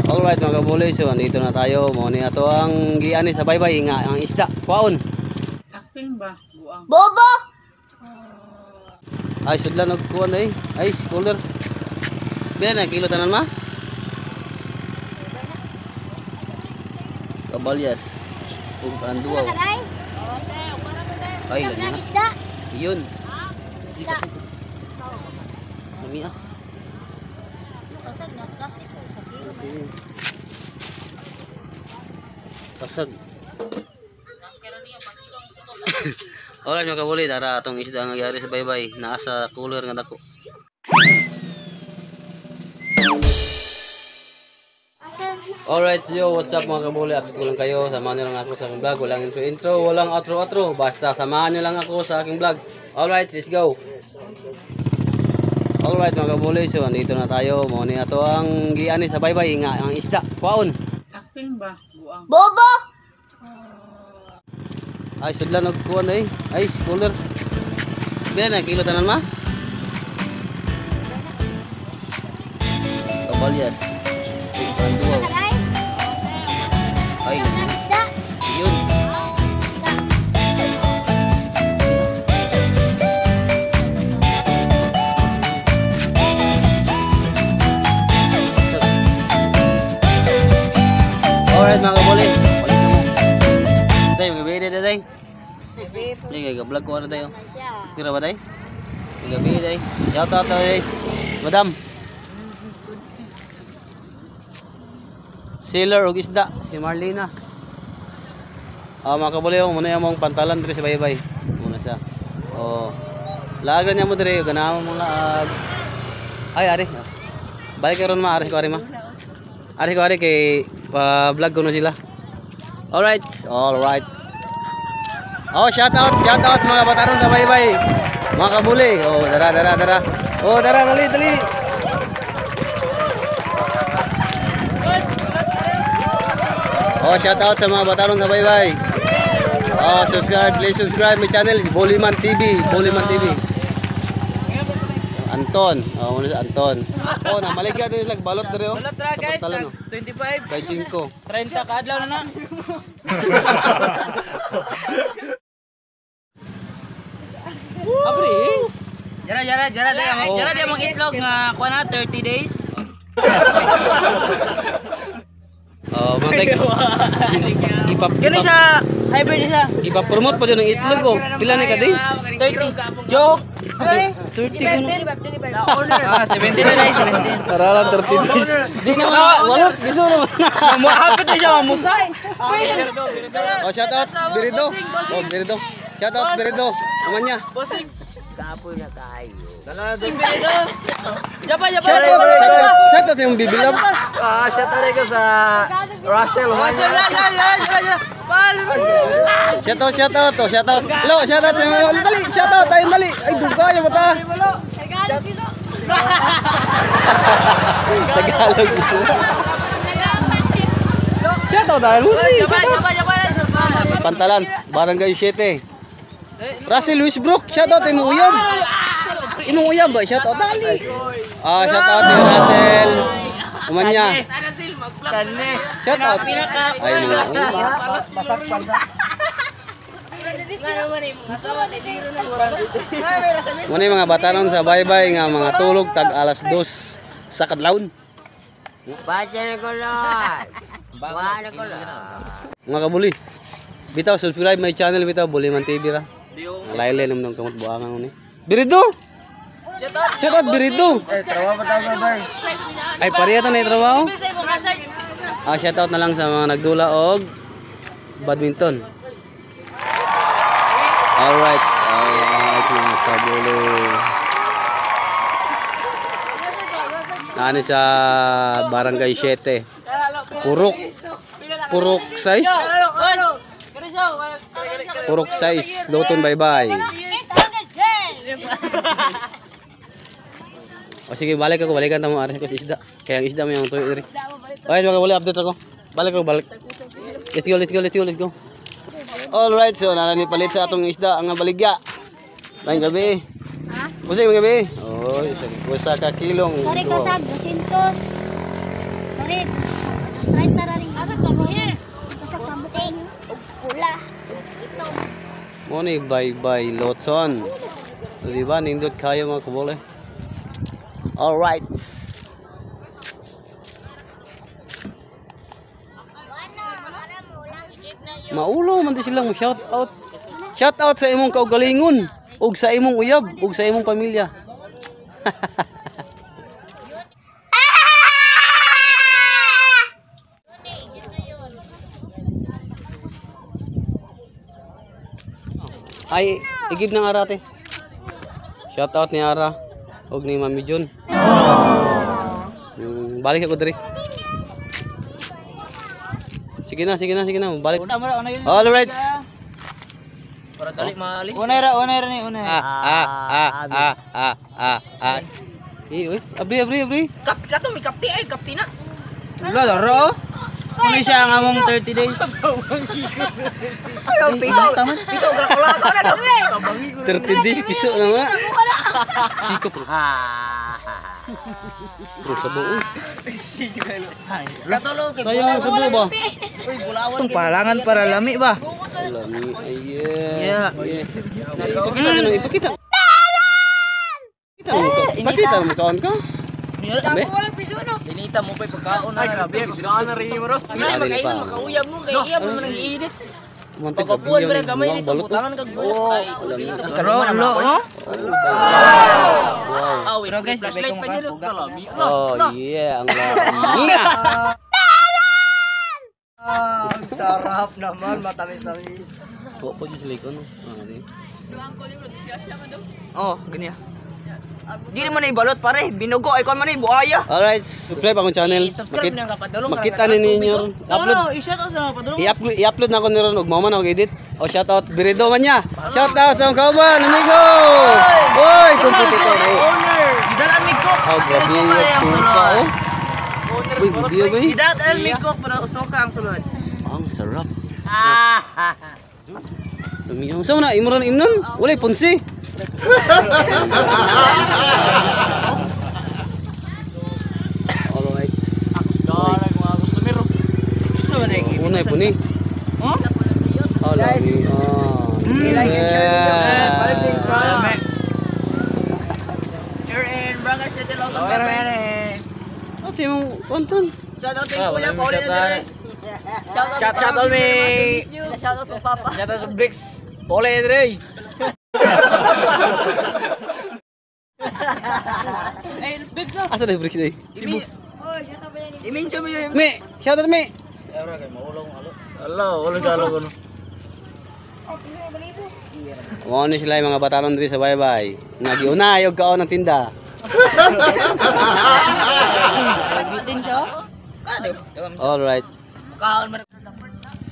Alright mga kabuli, so andito na tayo. Mo ni ato ang giani sa baybay nga ang isda. Kwaon. Acting ba? Buang. Bobo! Ay sudlan og kuan ay. Ice cooler. Bila na kilo tanan ma? Kabalyas. Ug anduaw. Ay lang na. Isda! Iyon. Isda! Nami ah. Pasag na plastic ko sa kilo. Pasag. Alright mga kabuli, tara atong isda nga gyari sa baybay. Naa sa cooler nga dako. Alright, yo, what's up mga kabuli? Update ko lang kayo. Samahan nyo lang ako sa aking vlog. Walang intro, walang outro. Basta samahan nyo lang ako sa aking vlog. Alright, let's go. Alright mga kabuli, so andito na tayo. Mo ni ato ang giani sa baybay nga ang isda. Kwaon. Acting ba? Buang. Bobo! Ay sudlan og kuan ay. Ice cooler. Bila na kilo tanan ma? Kabalyas. Ug anduaw. Ay lang na. Isda! Iyon. Isda! Alright mga kabuli. Balik na mo. Day, magabi na day. Day, vlog ko ano tayo. Kira ba day? Magabi day. Shout out day. Madam. Sailor og isda si Marlena. Mga kabuli mo muna yung pantalan diri sa baybay. Muna siya. Oh. Lagan niya mo diri ganawa mo lag. Ay ari. Balik karon ma ari ko ari ma. Ari ko ari kay vlog ko na sila. Alright. Oh, shout out mga batanon sa baybay. Mga kabuli. Oh, dara. Oh, dara dali. Oh, shout out sa mga batanon sa baybay. Oh, please subscribe my channel, Buliman TV. Anton. Oh, muna si Anton. Oh, namaligya din lag balot dere oh. Balot ra guys, 25. By 5. 30 ka adlaw na na. Abri. Jara dia mong itlog nga kuha na 30 days. Oh, matay. Kani sa hybrid isa. Ipa-promote pa din ng itlog oh. Pila ni ka days? 30. Joke. 30 kuno. 70 na days, 70. Para lang 30 days. Di na wala biso naman. Hapit na siya mamusay. Oh, shout out Birido. Oh, Birido. Shout out Birido. Aman niya. Bossing. Kapoy na kayo. Dala do. Japa. Shout out yung bibilab. Shout out ko sa Russell. Ya. Shout out. Lo, shout out. Dali, shout out tayo dali. Ay, duga yung mata. Tagalog gusto. Shout out dahil. Pantalan, Barangay 7. Russell Luis Brook, shout out imong uyab. Imong uyab ba? Shout out dali. Shout out ni Russell. Umanya. Shout out. Ay mga Masak panda. Muna yung mga batanon sa baybay nga mga tulog tag alas 2 sa kadlawon. Baca na ko lang. Mga kabuli. Bitaw subscribe my channel bitaw Buliman TV ra. Laylay naman ng kamot buangan ni. Birido. Shout out Birido. Trabaho pa tayo ba? Ay pareha ta na trabaho. Shout out na lang sa mga nagdula og badminton. Alright mga kabuli. Ano sa Barangay 7. Purok size. Purok size. Luton bye-bye. O sige, balikan tamo aras ko sa isda. Kaya ang isda mo yung tuyo diri. Okay, wala update ako. Balik. Let's go. Alright, so nalani palit sa atong isda ang baligya. Lain gabi. Pusay mga gabi. Oh, isa ka kilong. Sari kasag 200. Sari. Mo ni Baybay Lotson. So, diba? Nindot kayo mga kabuli. Alright. Maulo man di silang mo shout out. Shout out sa imong kaugalingon ug sa imong uyab ug sa imong pamilya. Ay, igib ng arate. Shout out ni Ara ug ni Mami Jun. Balik ako diri. Sige na. Balik. Alright. Para dali maalis. Unay ra ni unay. Uy, abri. Kapti ka to, may kapti ay, kapti na. Laro. Kung siya ang among 30 days. Ayaw, piso grakula ka na. 30 days piso na nga. Siko bro. Bro, sabo. Katulog kay Sayang sabo ba? Itong palangan para lami ba? Lami, yeah. Ipakita. Pakita mo kaon ka. walang piso no. Binita mo pa pagkaon na rabi. Pagkaon na rin mo ro. Hindi makain makauyab mo kay iyab mo nang iinit. Pagkapuan ba gamay nito butangan kag buhok. Lo. Wow. Pero guys, flashlight pa dito. Oh yeah, ang lami. Ang sarap naman, matamis-tamis. Po silikon. Oh, ganyan. Di mo na ibalot pare, binugo ay kon man buhaya. Alright, subscribe akong channel. Subscribe na kapadulong. Makita ninyo. I-shout out sa kapadulong. I-upload na ko niron ug mao man ako edit. O shout out Birido man niya. Shout out sa mga kauban, amigo. Oy, kompetitor. Gidalan mi ko. Oh, grabe yung suka oh. Uy, video ba eh? Gidalan mi ko para usoka ang sulod. Ang sarap. Lumiyaw. Saan na? Imo ron imnon? Walay punsi. Alright. Unay po ni. Oh, lami. Like and share the channel. Follow the channel. Share and brother share the lot of pepper. At si mong konton. Shout out kay Kuya Pauli na dire. Shout out me. Shout out kay Papa. Shout out sa Bricks. Pole Dre. Asa na break day? Cebu. Imincho mo yun. Me, shout out me. Hello, ulo sa alo no. Mo ni sila yung mga batalon diri sa baybay. Nagiunay og kaon ng tinda. Bitin siya. Alright. Kaon man.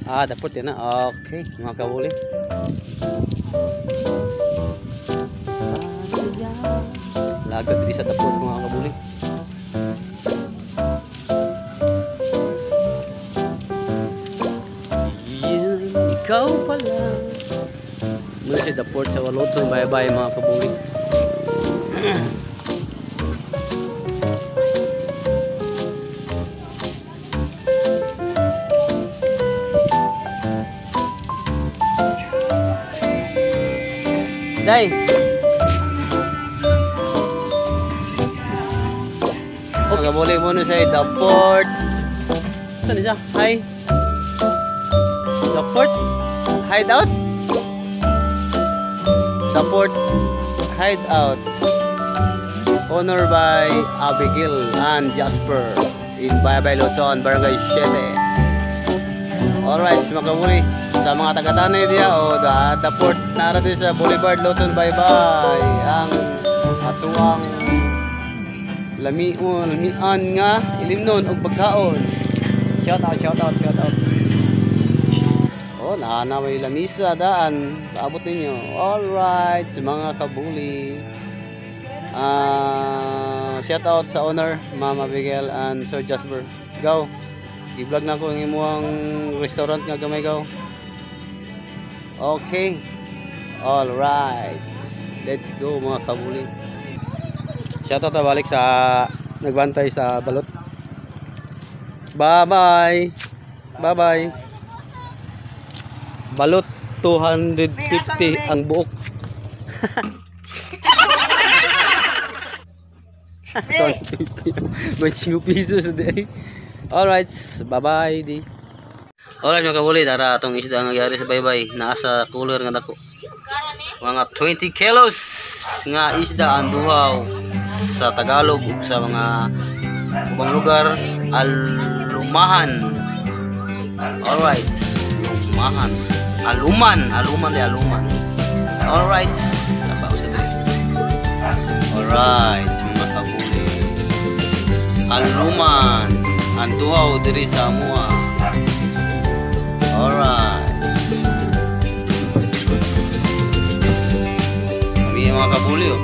Dapot yan na. Okay, mga kabuli. Lagad diri sa dapot mga kabuli. Yan, ikaw pala. Mula si dapot sa Walotong bye-bye mga kabuli. Day. Okay, boleh muna sa the port. Saan siya? Hi. The port hideout. The port hideout. Honor by Abigail and Jasper in Baybay Lotson, Barangay 7. Alright, mga kabuli. Sa mga taga-tanay diya o the port nara din sa Boulevard Lotson Baybay ang atuang lamian nga ilimnon og pagkaon. Shout out. Oh, naana may lamisa daan. Paabot ninyo. Alright, sa mga kabuli. Shout out sa owner, Mama Abigail and Sir Jasper. Go. I-vlog na ko ang imuang restaurant nga gamay go. Okay. All right. Let's go mga kabuli. Shoutout na balik sa nagbantay sa balot. Bye-bye. Bye-bye. Balot. 250 ang buok. 25 pesos di. Alright, bye-bye di. Alright mga kabuli, dara atong isda nga gyari sa baybay. Nasa cooler nga dako. Mga 20 kilos nga isda ang duhaw sa Tagalog ug sa mga ubang lugar alumahan. Alright, alumahan. Aluman di aluman. Alright, apa usah dito. Alright, mga kabuli. Aluman ang duhaw diri sa amuha. Alright. Kami mga kabuli oh.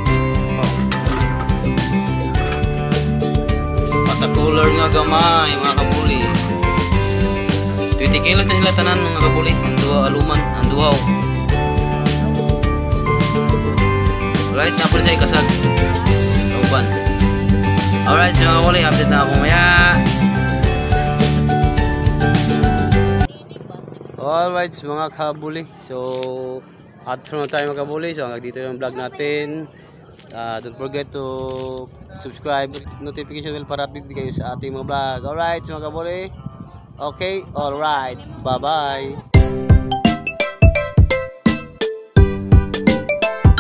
Masa cooler nga gamay mga kabuli. 20 kilos na sila tanan mga kabuli. Ang duhaw aluman, ang duhaw. Alright, napuli sa ikasag. Kauban. Alright, so mga kabuli, update na ako maya. Alright mga kabuli, so outro na tayo mga kabuli. So hanggang dito yung vlog natin. Don't forget to subscribe, notification bell para update kayo sa ating mga vlog. Alright mga kabuli. Okay, alright, bye bye.